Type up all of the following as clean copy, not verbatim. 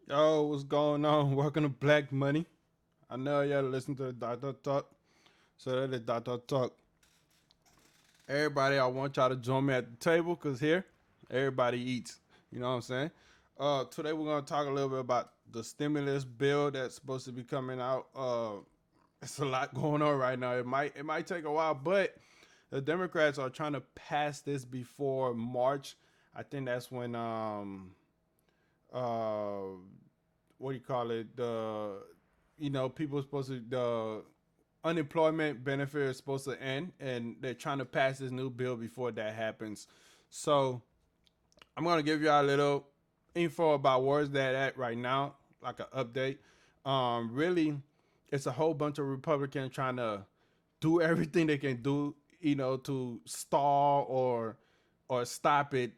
Yo, what's going on? Welcome to Black Money. I know y'all listen to the Doctor Talk. So that is Doctor Talk. Everybody, I want y'all to join me at the table because here, everybody eats. You know what I'm saying? Today we're gonna talk a little bit about the stimulus bill that's supposed to be coming out. It's a lot going on right now. It might take a while, but the Democrats are trying to pass this before March. I think that's when uh what do you call it? People are supposed to the unemployment benefit is supposed to end, and they're trying to pass this new bill before that happens. So I'm gonna give you a little info about where's that at right now, like an update. Really, it's a whole bunch of Republicans trying to do everything they can do, to stall or stop it.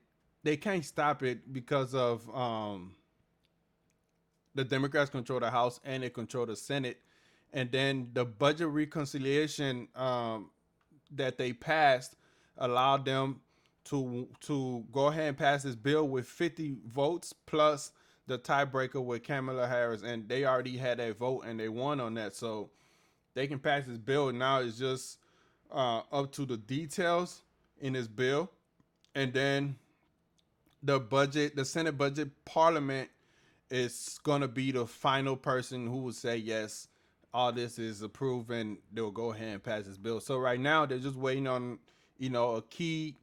They can't stop it because of the Democrats control the House and they control the Senate. And then the budget reconciliation that they passed allowed them to go ahead and pass this bill with 50 votes plus the tiebreaker with Kamala Harris, and they already had that vote and they won on that, so they can pass this bill. Now it's just up to the details in this bill, and then the Senate budget parliament is gonna be the final person who will say yes, all this is approved, and they'll go ahead and pass this bill. So right now they're just waiting on a key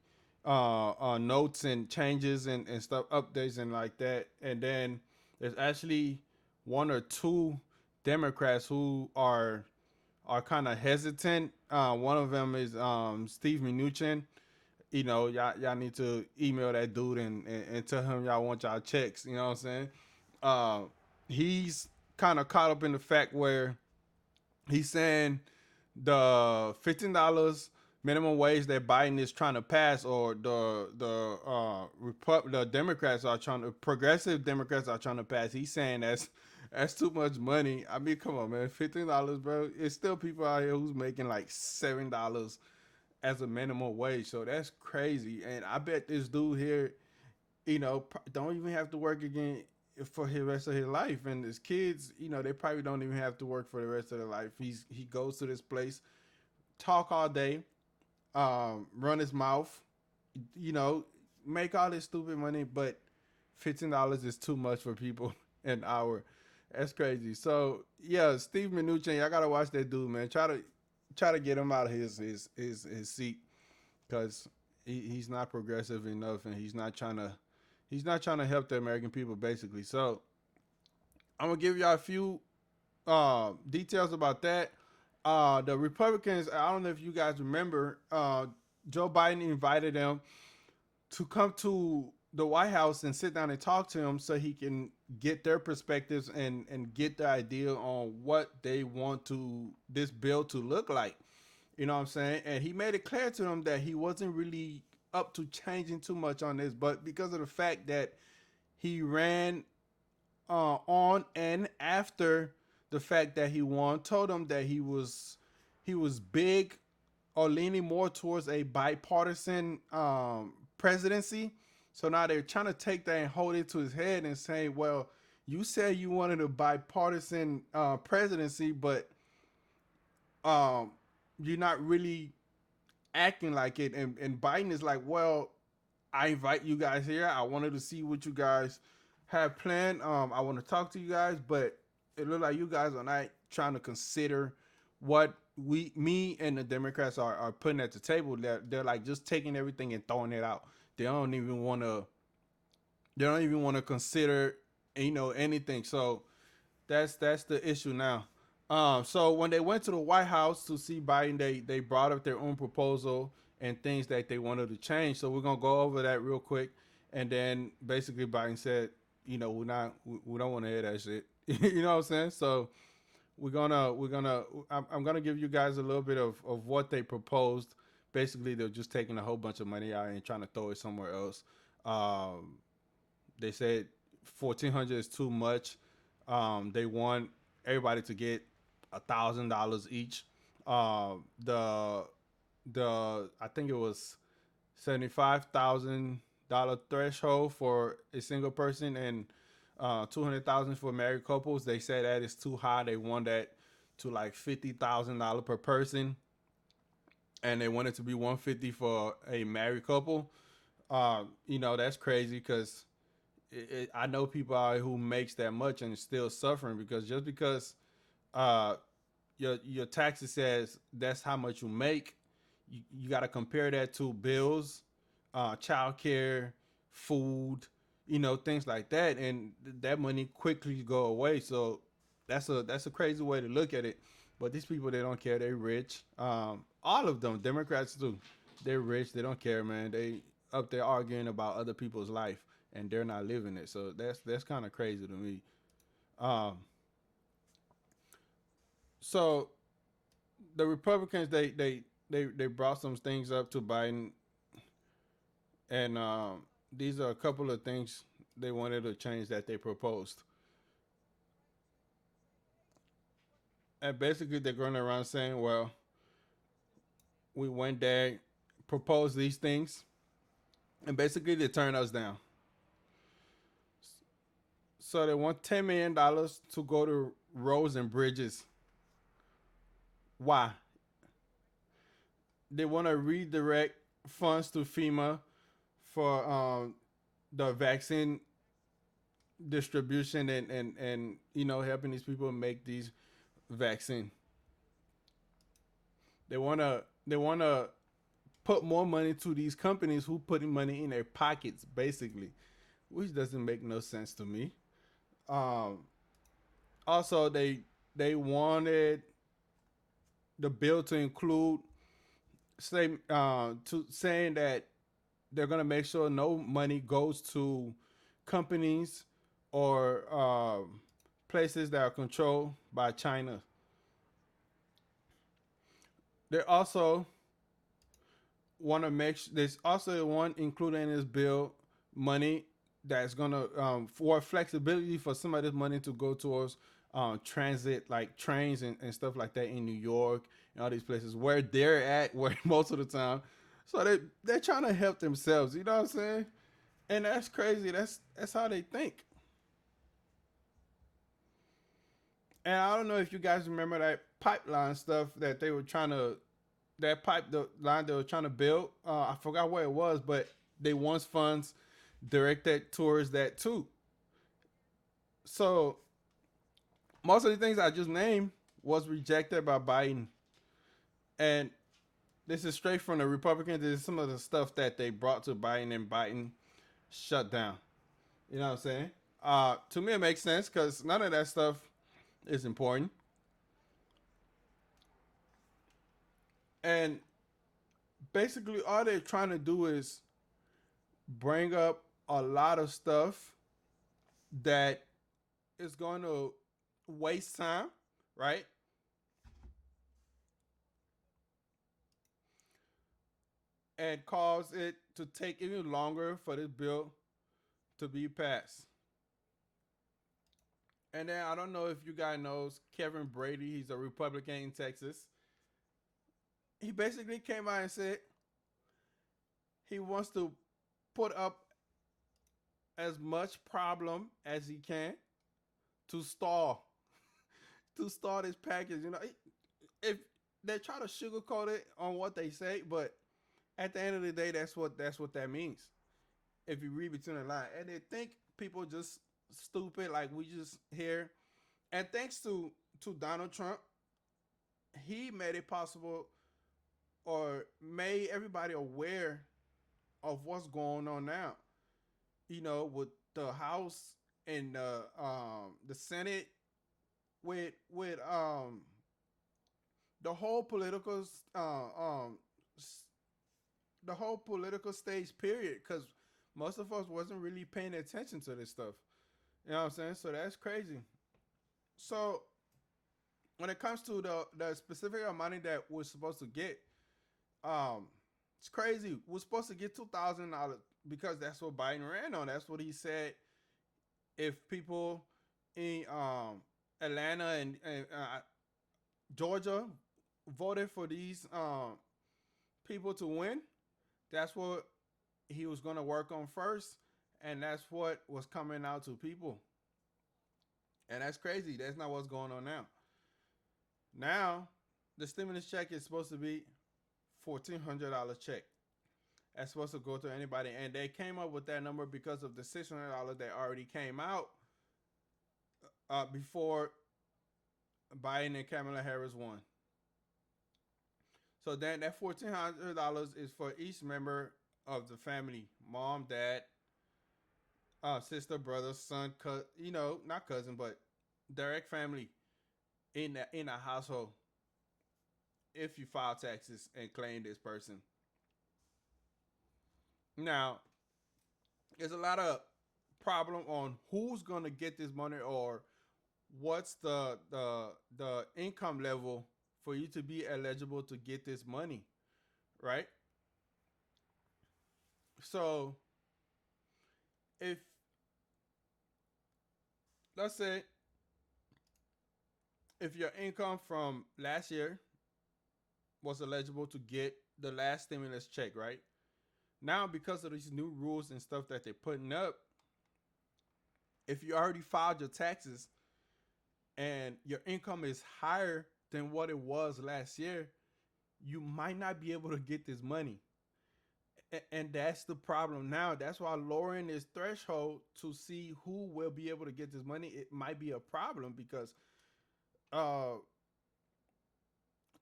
notes and changes and stuff, updates and like that. And then there's actually one or two Democrats who are kind of hesitant. One of them is Steve Mnuchin. Y'all need to email that dude and tell him y'all want y'all checks. You know what I'm saying? Uh, he's kind of caught up in the fact where he's saying the $15 minimum wage that Biden is trying to pass, or the Democrats are trying to, progressive Democrats are trying to pass. He's saying that's too much money. I mean, come on, man, $15, bro. It's still people out here who's making like $7 as a minimum wage, so that's crazy. And I bet this dude here, don't even have to work again for the rest of his life, and his kids, they probably don't even have to work for the rest of their life. He goes to this place, talk all day, run his mouth, you know, make all this stupid money, but $15 is too much for people an hour. That's crazy. So yeah, Steve Mnuchin, y'all gotta watch that dude, man. Try to get him out of his seat, because he's not progressive enough, and he's not trying to help the American people, basically. So I'm gonna give y'all a few details about that. The Republicans, I don't know if you guys remember, Joe Biden invited them to come to the White House and sit down and talk to him so he can get their perspectives and get the idea on what they want this bill to look like. You know what I'm saying? And he made it clear to them that he wasn't really up to changing too much on this, but because of the fact that he ran on and after the fact that he won, told him that he was big or leaning more towards a bipartisan presidency. So now they're trying to take that and hold it to his head and say, well, you said you wanted a bipartisan presidency, but you're not really acting like it. And Biden is like, well, I invite you guys here. I wanted to see what you guys have planned. I want to talk to you guys, but it looks like you guys are not trying to consider what me and the Democrats are putting at the table. They're like just taking everything and throwing it out. They don't even want to consider, anything. So that's the issue now. So when they went to the White House to see Biden, they brought up their own proposal and things that they wanted to change. So we're gonna go over that real quick, and then basically Biden said, we don't want to hear that shit. You know what I'm saying? So I'm gonna give you guys a little bit of what they proposed. Basically, they're just taking a whole bunch of money out and trying to throw it somewhere else. Um, they said 1,400 is too much. They want everybody to get $1,000 each. The I think it was $75,000 threshold for a single person and 200,000 for married couples. They said that is too high. They want that to like $50,000 per person, and they want it to be 150 for a married couple. That's crazy because I know people out here who makes that much and is still suffering because just because uh, your taxes says that's how much you make, you got to compare that to bills, child care, food, things like that, and that money quickly go away. So that's a crazy way to look at it. But these people, they don't care. They rich. All of them, Democrats too. They're rich. They don't care, man. They up there arguing about other people's life, and they're not living it. So that's kind of crazy to me. Um, so the Republicans, they brought some things up to Biden, and these are a couple of things they wanted to change that they proposed. And basically, they're going around saying, "Well, we went there, proposed these things, and basically they turned us down." So they want $10 million to go to roads and bridges. Why? They want to redirect funds to FEMA for the vaccine distribution and helping these people make these vaccine. They wanna put more money to these companies who putting money in their pockets, basically, which doesn't make no sense to me. Um, Also, they wanted the bill to include saying that they're gonna make sure no money goes to companies or places that are controlled by China. They also want to make there's also one included in this bill money that's gonna for flexibility for some of this money to go towards transit like trains and stuff like that in New York and all these places where they're at where most of the time. So they're trying to help themselves, you know what I'm saying? And that's crazy. That's how they think. And I don't know if you guys remember that pipeline stuff that they were trying to that pipe the line they were trying to build. I forgot where it was, but they want funds directed towards that too. So most of the things I just named was rejected by Biden, and this is straight from the Republicans. This is some of the stuff that they brought to Biden, and Biden shut down. You know what I'm saying? To me, it makes sense because none of that stuff is important, and basically all they're trying to do is bring up a lot of stuff that is going to waste time, right? And cause it to take even longer for this bill to be passed. And then I don't know if you guys knows Kevin Brady. He's a Republican in Texas. He basically came out and said he wants to put up as much problem as he can to stall this package. If they try to sugarcoat it on what they say, but at the end of the day, that's what that means. If you read between the lines, and they think people just stupid, like we just hear. And thanks to Donald Trump, he made it possible or made everybody aware of what's going on now. With the House and the Senate, with the whole political the whole political stage period, because most of us wasn't really paying attention to this stuff. You know what I'm saying? So that's crazy. So when it comes to the specific amount of money that we're supposed to get, um, it's crazy. We're supposed to get $2,000 because that's what Biden ran on. That's what he said. If people in Atlanta and Georgia voted for these people to win, that's what he was going to work on first, and that's what was coming out to people. And that's crazy. That's not what's going on now. Now, the stimulus check is supposed to be $1,400 check. That's supposed to go to anybody, and they came up with that number because of the $600 that already came out before Biden and Kamala Harris won. So then that $1,400 is for each member of the family: mom, dad, sister, brother, son, not cousin, but direct family in a household. If you file taxes and claim this person, now there's a lot of problem on who's gonna get this money or what's the income level for you to be eligible to get this money, right? So if let's say if your income from last year was eligible to get the last stimulus check, right? Now because of these new rules and stuff that they're putting up, if you already filed your taxes and your income is higher than what it was last year, you might not be able to get this money. And that's the problem now. That's why lowering this threshold to see who will be able to get this money, it might be a problem because uh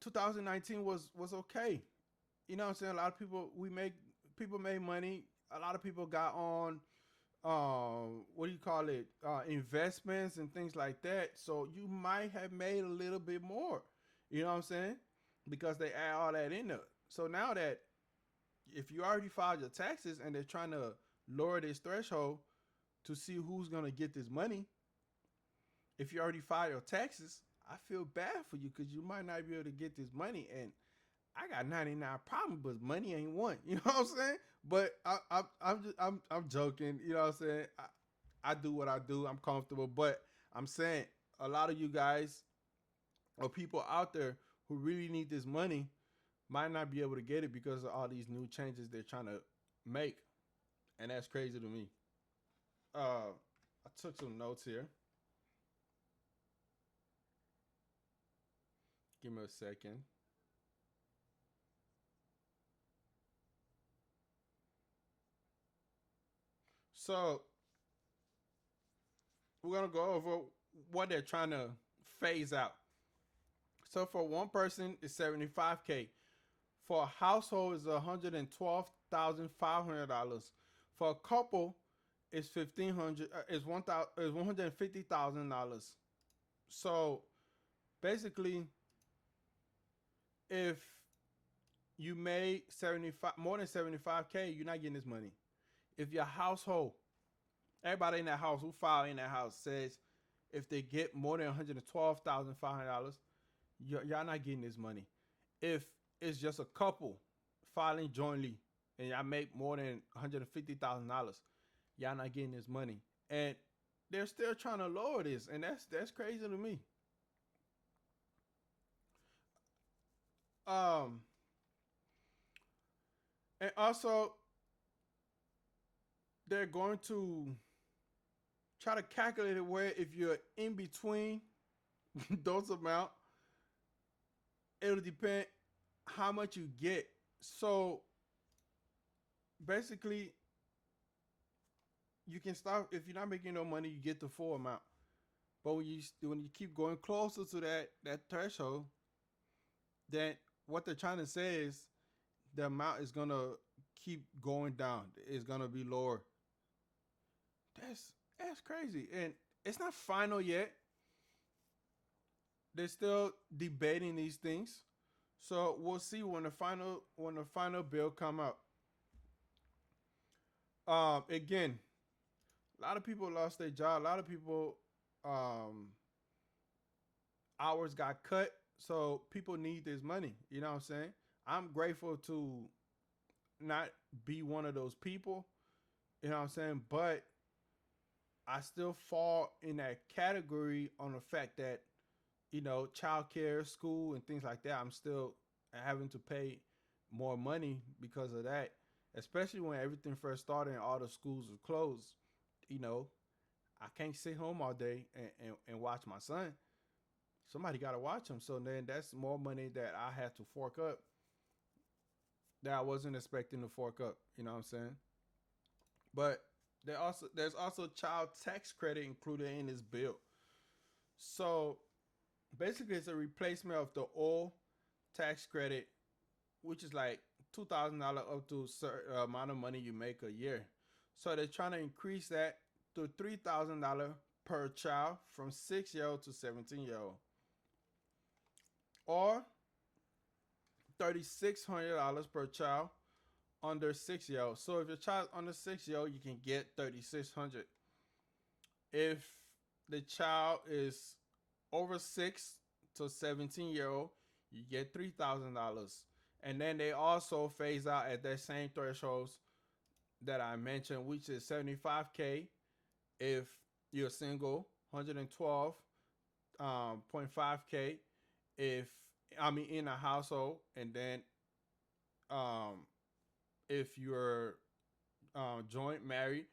2019 was okay. You know what I'm saying? A lot of people made money. A lot of people got on what do you call it? Investments and things like that. So you might have made a little bit more. You know what I'm saying? Because they add all that in there. So now that if you already filed your taxes and they're trying to lower this threshold to see who's gonna get this money, if you already filed your taxes, I feel bad for you because you might not be able to get this money. And I got 99 problems, but money ain't one. You know what I'm saying? But I'm joking. You know what I'm saying? I do what I do. I'm comfortable, but I'm saying a lot of you guys or people out there who really need this money might not be able to get it because of all these new changes they're trying to make, and that's crazy to me. I took some notes here. Give me a second. So we're gonna go over what they're trying to phase out. So for one person, it's 75K. For a household, it's $112,500. For a couple, it's 1,500. It's $150,000. So basically, if you made 75 more than 75K, you're not getting this money. If your household, everybody in that house who filed in that house says if they get more than $112,500, y'all not getting this money. If it's just a couple filing jointly and y'all make more than $150,000, y'all not getting this money. And they're still trying to lower this, and that's crazy to me. Um, and also they're going to try to calculate it where if you're in between those amount, it'll depend how much you get. So basically, you can start if you're not making no money, you get the full amount. But when you keep going closer to that threshold, then what they're trying to say is the amount is gonna keep going down. It's gonna be lower. That's crazy, and it's not final yet. They're still debating these things, so we'll see when the final bill come out. Again, a lot of people lost their job. A lot of people um, hours got cut, so people need this money. You know what I'm saying? I'm grateful to not be one of those people, You know what I'm saying? But I still fall in that category on the fact that, childcare, school, and things like that, I'm still having to pay more money because of that. Especially when everything first started and all the schools were closed. You know, I can't sit home all day and watch my son. Somebody got to watch him. So then that's more money that I had to fork up that I wasn't expecting to fork up. You know what I'm saying? But there's also child tax credit included in this bill. So basically, it's a replacement of the old tax credit, which is like $2,000 up to a certain amount of money you make a year. So they're trying to increase that to $3,000 per child from 6 year old to 17-year-old, or $3,600 per child under 6 year old. So if your child under 6 year old, you can get 3,600. If the child is over 6 to 17-year-old, you get $3,000. And then they also phase out at that same thresholds that I mentioned, which is 75K if you're single, 112.5K if in a household, and then um, if you're joint married,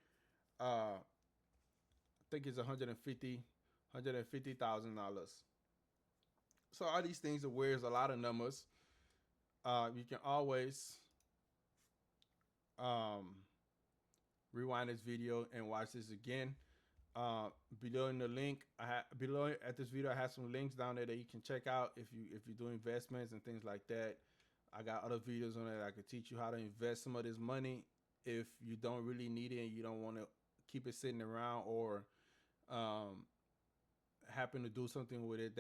I think it's 150,000 dollars. So all these things are weird. There's a lot of numbers. You can always um, rewind this video and watch this again. Below in the link, below at this video, I have some links down there that you can check out if you do investments and things like that. I got other videos on it that I could teach you how to invest some of this money if you don't really need it and you don't want to keep it sitting around, or um, happen to do something with it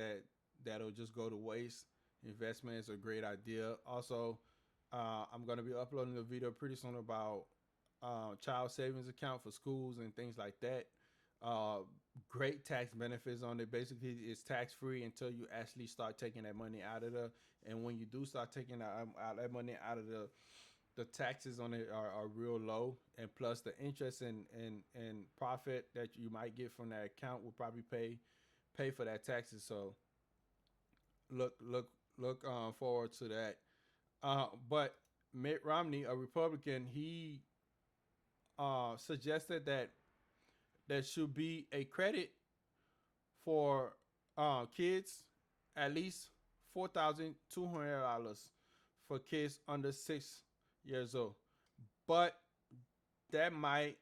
that'll just go to waste. Investment is a great idea. Also, I'm going to be uploading a video pretty soon about child savings account for schools and things like that. Uh, Great tax benefits on it. Basically, it's tax free until you actually start taking that money out of the. And when you do start taking that money out of the taxes on it are real low. And plus, the interest and profit that you might get from that account will probably pay for that taxes. So look forward to that. But Mitt Romney, a Republican, he suggested that there should be a credit for kids, at least $4,200 for kids under 6 years old. But that might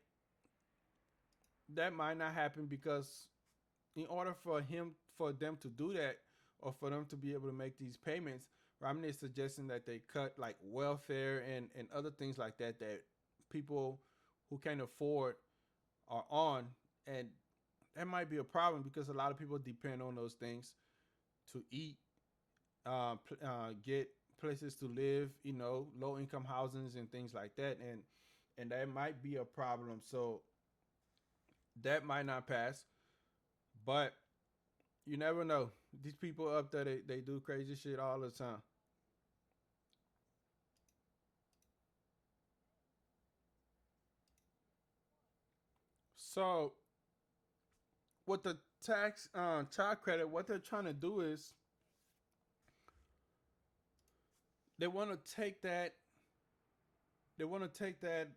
not happen because in order for them to do that, or for them to be able to make these payments, Romney is suggesting that they cut like welfare and other things like that people who can't afford are on. And that might be a problem because a lot of people depend on those things to eat, get places to live, low income housings and things like that. And that might be a problem. So that might not pass, but you never know. These people up there, they do crazy shit all the time. So with the tax child credit, what they're trying to do is they want to take that. They want to take that,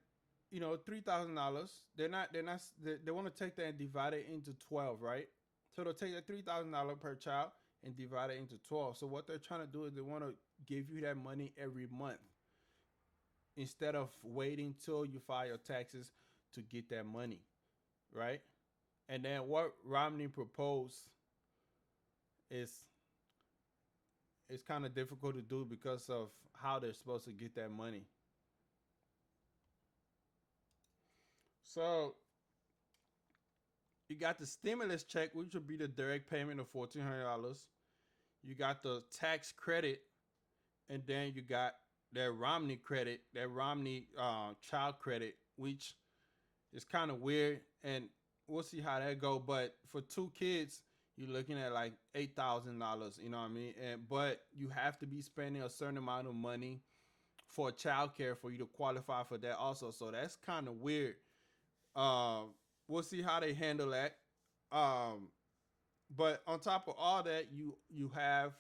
$3,000. They want to take that and divide it into 12, right? So they'll take that $3,000 per child and divide it into 12. So what they're trying to do is they want to give you that money every month instead of waiting till you file your taxes to get that money, right? And then what Romney proposed is it's kind of difficult to do because of how they're supposed to get that money. So you got the stimulus check, which would be the direct payment of $1,400. You got the tax credit, and then you got that Romney credit, that Romney child credit, which is kind of weird, and we'll see how that go. But for two kids, you're looking at like $8,000. You know what I mean? But you have to be spending a certain amount of money for childcare for you to qualify for that also. So that's kind of weird. Um, we'll see how they handle that. Um, but on top of all that, you have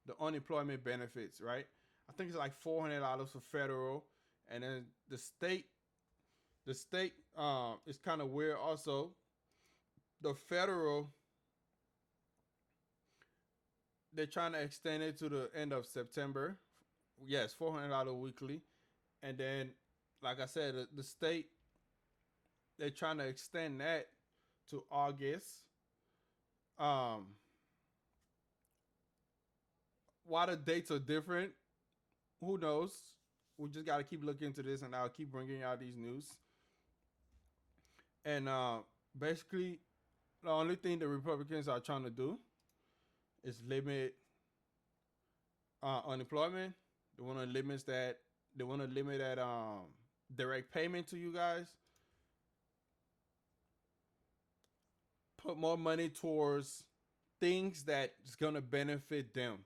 the unemployment benefits, right? I think it's like $400 for federal, and then the state is kind of weird. Also, the federal, they're trying to extend it to the end of September. Yes, $400 weekly, and then, like I said, the state, they're trying to extend that to August. Um, why the dates are different, who knows? We just got to keep looking into this, and I'll keep bringing out these news. And basically, the only thing the Republicans are trying to do is limit unemployment. They want to limit that. They want to limit that direct payment to you guys. Put more money towards things that is gonna benefit them,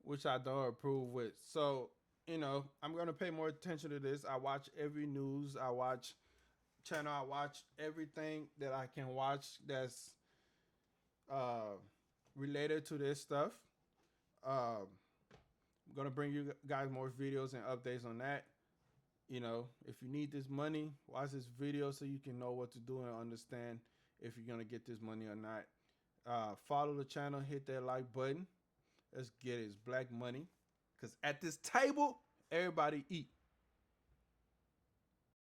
which I don't approve with. So, I'm gonna pay more attention to this. I watch every news. I watch channel. I watch everything that I can watch that's uh, related to this stuff. Um, I'm gonna bring you guys more videos and updates on that. If you need this money, watch this video so you can know what to do and understand if you're gonna get this money or not. Follow the channel, hit that like button. Let's get it. It's Black Money, because at this table, everybody eat.